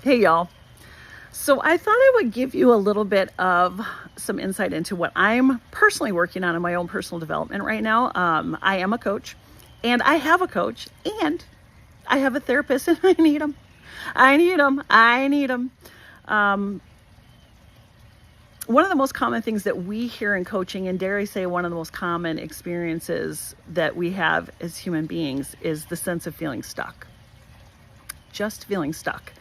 Hey, y'all. So I thought I would give you a little bit of some insight into what I'm personally working on in my own personal development right now. I am a coach, and I have a coach, and I have a therapist, and I need them. I need them. I need them. Um, One of the most common things that we hear in coaching, and dare I say one of the most common experiences that we have as human beings, is the sense of feeling stuck. Just feeling stuck.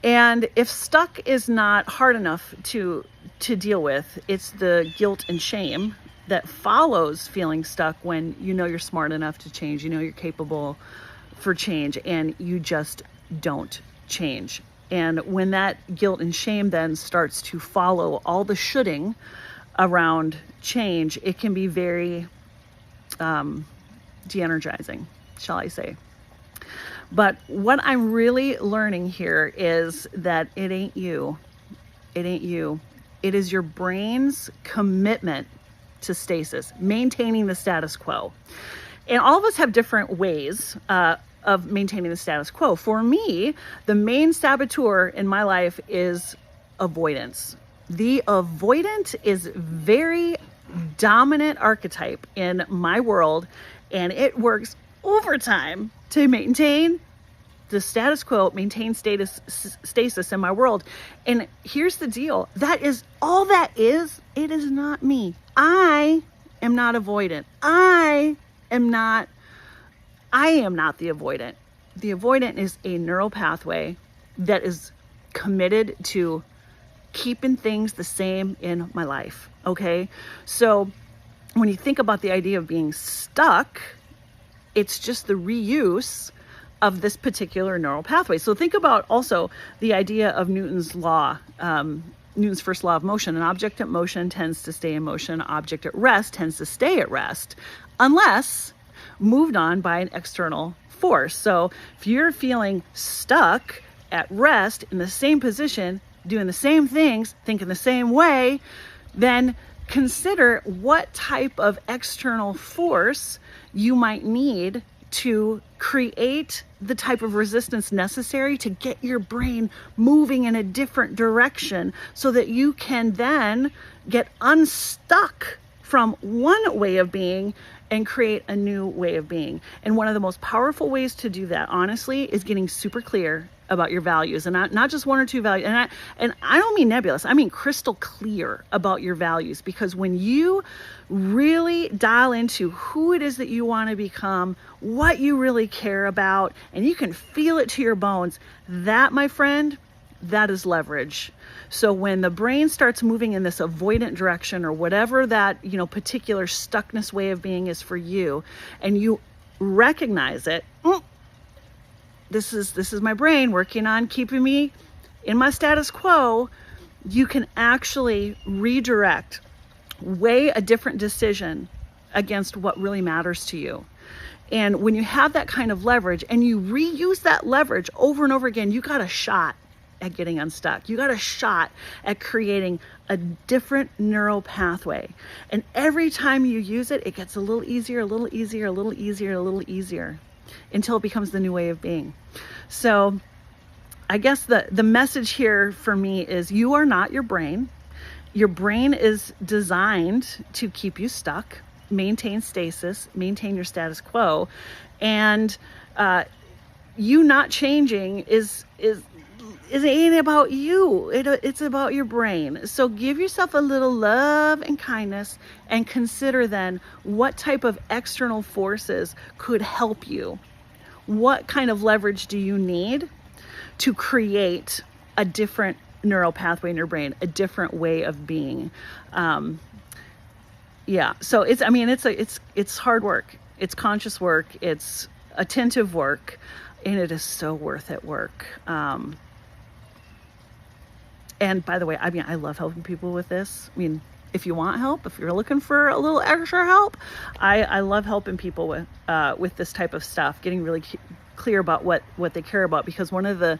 And if stuck is not hard enough to deal with, it's the guilt and shame that follows feeling stuck when you know you're smart enough to change, you know you're capable for change, and you just don't change. And when that guilt and shame then starts to follow all the shoulding around change, it can be very de-energizing, shall I say. But what I'm really learning here is that it ain't you. It ain't you. It is your brain's commitment to stasis, maintaining the status quo. And all of us have different ways of maintaining the status quo. For me, the main saboteur in my life is avoidance. The avoidant is very dominant archetype in my world, and it works overtime to maintain the status quo, maintain stasis in my world. And here's the deal. That is all that is. It is not me. I am not avoidant. I am not the avoidant. The avoidant is a neural pathway that is committed to keeping things the same in my life. Okay. So when you think about the idea of being stuck, it's just the reuse of this particular neural pathway. So think about also the idea of Newton's law, Newton's first law of motion. An object at motion tends to stay in motion. An object at rest tends to stay at rest unless moved on by an external force. So if you're feeling stuck at rest in the same position, doing the same things, thinking the same way, then consider what type of external force you might need to create the type of resistance necessary to get your brain moving in a different direction so that you can then get unstuck from one way of being and create a new way of being. And one of the most powerful ways to do that, honestly, is getting super clear about your values, and not just one or two values. And I don't mean nebulous. I mean crystal clear about your values, because when you really dial into who it is that you want to become, what you really care about, and you can feel it to your bones, that, my friend, that is leverage. So when the brain starts moving in this avoidant direction, or whatever that, particular stuckness way of being is for you, and you recognize it, this is my brain working on keeping me in my status quo, you can actually redirect, weigh a different decision against what really matters to you. And when you have that kind of leverage and you reuse that leverage over and over again, you got a shot at getting unstuck. You got a shot at creating a different neural pathway. And every time you use it, it gets a little easier, a little easier, a little easier, a little easier, until it becomes the new way of being. So I guess the message here for me is you are not your brain. Your brain is designed to keep you stuck, maintain stasis, maintain your status quo. And you not changing is it ain't about you. It's about your brain. So give yourself a little love and kindness, and consider then what type of external forces could help you. What kind of leverage do you need to create a different neural pathway in your brain, a different way of being? So it's hard work. It's conscious work. It's attentive work, and it is so worth it work. And by the way, I love helping people with this. If you want help, if you're looking for a little extra help, I love helping people with this type of stuff, getting really clear about what they care about. Because one of the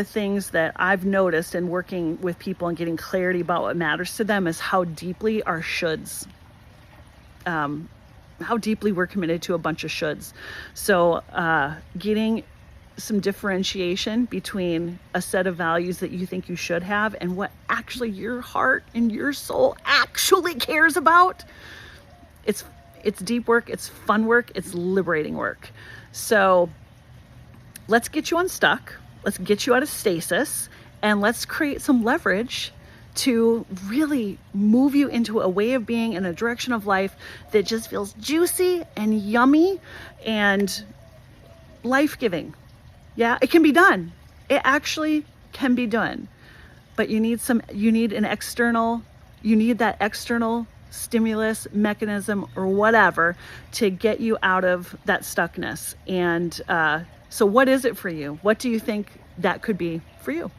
things that I've noticed in working with people and getting clarity about what matters to them is how deeply our shoulds, how deeply we're committed to a bunch of shoulds. So getting some differentiation between a set of values that you think you should have and what actually your heart and your soul actually cares about, it's deep work, it's fun work, it's liberating work. So let's get you unstuck, let's get you out of stasis, and let's create some leverage to really move you into a way of being in a direction of life that just feels juicy and yummy and life-giving. Yeah, it can be done. It actually can be done. But you need that external stimulus mechanism or whatever to get you out of that stuckness. And so what is it for you? What do you think that could be for you?